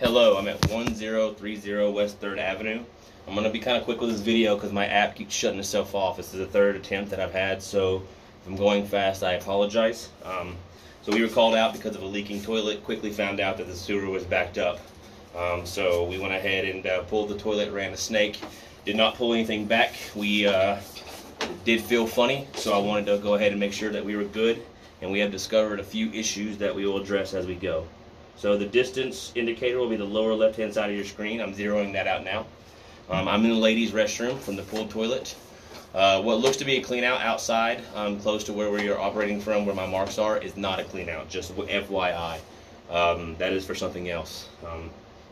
Hello, I'm at 1030 West 3rd Avenue. I'm going to be kind of quick with this video because my app keeps shutting itself off. This is the third attempt that I've had, so if I'm going fast, I apologize. So we were called out because of a leaking toilet, quickly found out that the sewer was backed up. So we went ahead and pulled the toilet, ran a snake. Did not pull anything back. We did feel funny, so I wanted to go ahead and make sure that we were good, and we have discovered a few issues that we will address as we go. So the distance indicator will be the lower left-hand side of your screen. I'm zeroing that out now. I'm in the ladies' restroom from the pool toilet. What looks to be a clean out outside, close to where we are operating from, where my marks are, is not a clean out, just FYI. That is for something else.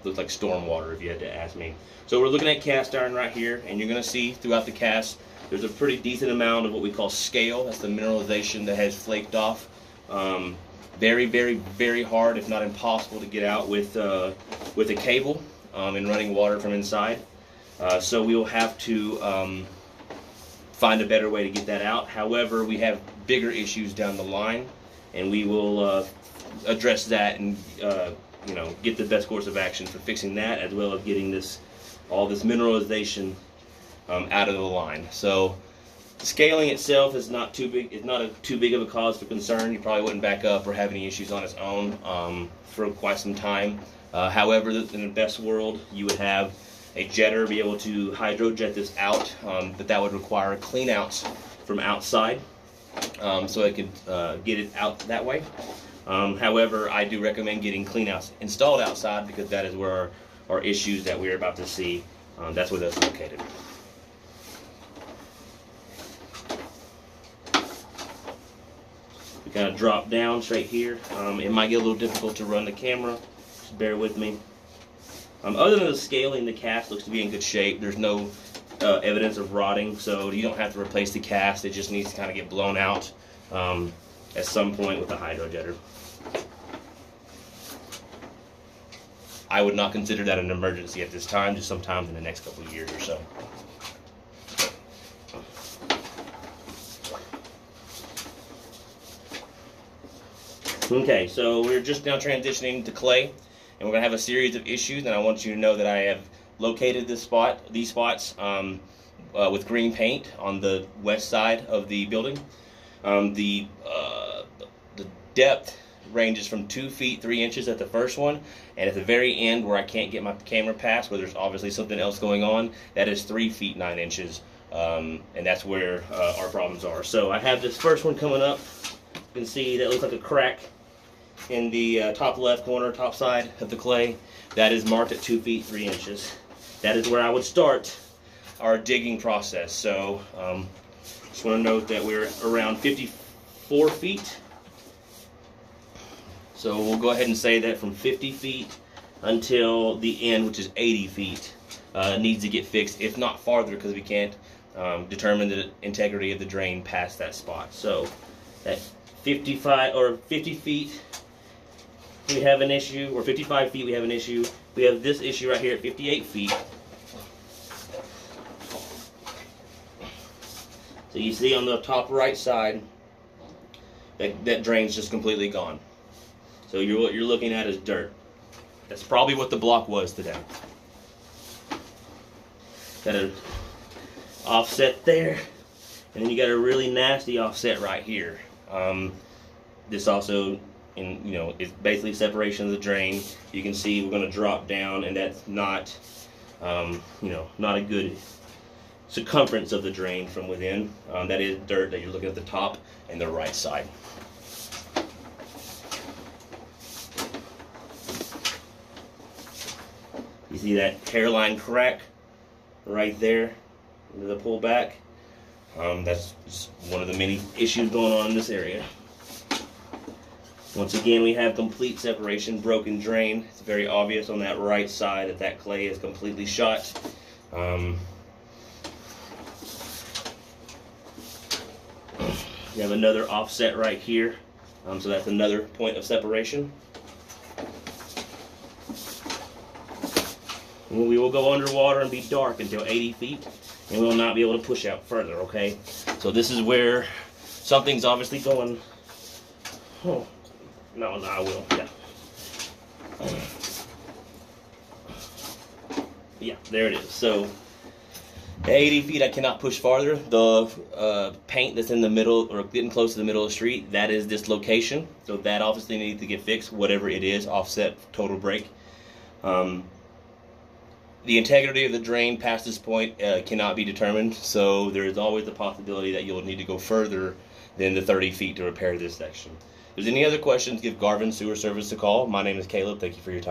Looks like storm water if you had to ask me. So we're looking at cast iron right here, and you're going to see throughout the cast there's a pretty decent amount of what we call scale. That's the mineralization that has flaked off. Very, very, very hard, if not impossible, to get out with a cable and running water from inside. So we will have to find a better way to get that out. However, we have bigger issues down the line, and we will address that and get the best course of action for fixing that, as well as getting all this mineralization out of the line. So scaling itself is not too big. It's not too big of a cause for concern. You probably wouldn't back up or have any issues on its own for quite some time. However, in the best world, you would have a jetter be able to hydro jet this out, but that would require clean outs from outside, so it could get it out that way. However, I do recommend getting clean outs installed outside, because that is where our issues that we're about to see, that's where that's located. We kind of drop down straight here. It might get a little difficult to run the camera, just bear with me. Other than the scaling, the cast looks to be in good shape. There's no evidence of rotting, so you don't have to replace the cast. It just needs to kind of get blown out at some point with the hydro jetter. I would not consider that an emergency at this time, just sometime in the next couple of years or so. Okay, so we're just now transitioning to clay, and we're going to have a series of issues, and I want you to know that I have located these spots with green paint on the west side of the building. The depth ranges from 2 feet 3 inches at the first one, and at the very end where I can't get my camera past, where there's obviously something else going on, that is 3 feet 9 inches, and that's where our problems are. So I have this first one coming up. You can see that looks like a crack in the top left corner, top side of the clay. That is marked at 2 feet 3 inches. That is where I would start our digging process. So just want to note that we're around 54 feet. So we'll go ahead and say that from 50 feet until the end, which is 80 feet, needs to get fixed, if not farther, because we can't determine the integrity of the drain past that spot. So at 55 or 50 feet, we have an issue, or 55 feet, we have an issue. We have this issue right here at 58 feet. So you see on the top right side, that drain's just completely gone. So what you're looking at is dirt. That's probably what the block was today. Got an offset there, and then you got a really nasty offset right here. This also, is basically separation of the drain. You can see we're going to drop down, and that's not, not a good circumference of the drain from within. That is dirt that you're looking at the top and the right side. You see that hairline crack right there, the pullback. That's just one of the many issues going on in this area. Once again, we have complete separation, broken drain. It's very obvious on that right side that clay is completely shot. You have another offset right here, so that's another point of separation. And we will go underwater and be dark until 80 feet, and we will not be able to push out further, okay? So this is where something's obviously going. Oh, no, I will, yeah. there it is. So at 80 feet, I cannot push farther. The paint that's in the middle, or getting close to the middle of the street, that is dislocation. So that obviously needs to get fixed, whatever it is, offset, total break. The integrity of the drain past this point cannot be determined, so there is always the possibility that you'll need to go further than the 30 feet to repair this section. If there's any other questions, give Garvin Sewer Service a call. My name is Caleb. Thank you for your time.